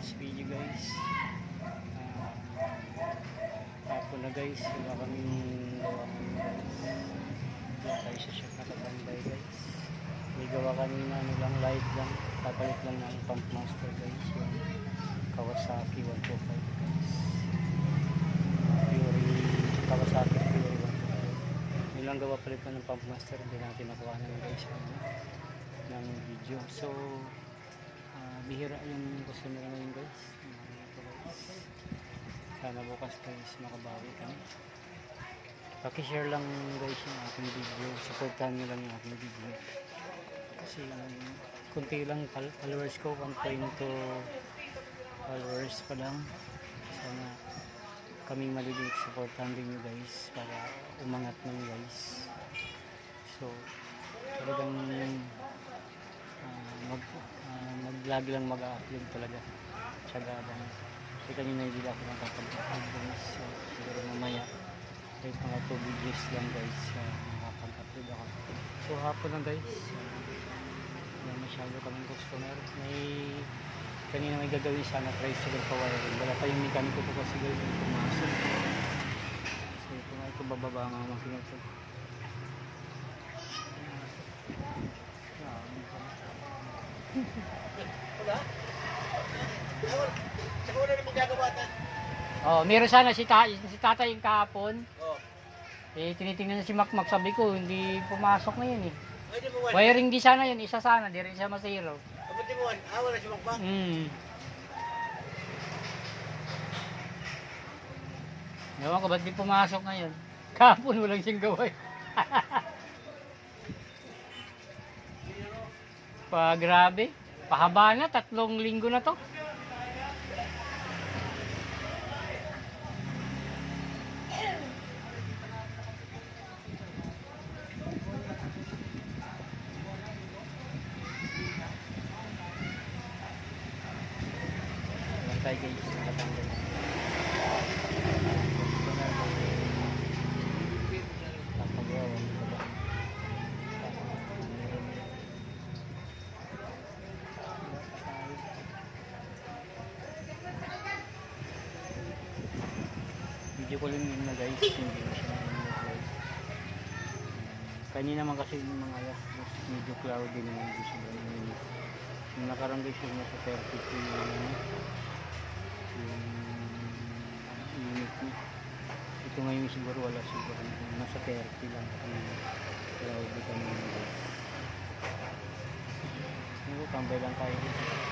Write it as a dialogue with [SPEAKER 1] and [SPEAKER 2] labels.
[SPEAKER 1] today's video guys. Hapon na guys, wala kaming gawa guys. Wala tayo sa shop nakatambay guys. May gawa kanina ano lang, light lang, papalit lang ng pump master guys, yung Kawasaki 125 guys. Fury Kawasaki Fury 125. Yun lang gawa palit ng pump master, hindi natin nakuha na guys ng video. So bihira yung customer ngayon guys. Sana bukas guys makabawi kami. Paki-share lang guys yung aking video, supportan nyo lang yung aking video kasi kunti lang followers ko, 1.2 followers pa lang. Sana kaming maliliit, supportan din nyo guys para umangat naman guys. So talagang lagi lang mag-upload talaga, tsagaan. Kasi kanina hindi ako nakapag-upload guys, so siguro mamaya kahit mga 2 videos lang guys nakapag-upload ako. So hapon lang guys, masyado kaming customer. Kanina may gagawin sana, tricycle pa wiring, wala pa yung mekaniko ko kasi guys yung pumasok. So ito nga, ito bababa nga makina ito. Oh, meron sana si tatay yung kahapon. Oh. Eh tinitingnan si Makmak, sabi ko hindi pumasok na yun eh. Wiring di sana yun, isa sana, di rin siya masiro.
[SPEAKER 2] Kabuti mo, wala si Makmak.
[SPEAKER 1] Ewan ko ba't di pumasok na yun. Kahapon walang siyang gawin. Grabe. Pahaba na, 3 linggo na to. Bantay guys, nakatanggal. Video ko lang yun na guys, hindi na siya guys. Kanina naman kasi yung mga alas medyo cloudy na yung gusto na yun. Yung nakarang guys yung nasa 32 yung unit niya. Ito ngayon siguro wala siguro nasa 30 lang yung cloudy kami guys. Tambay lang tayo guys.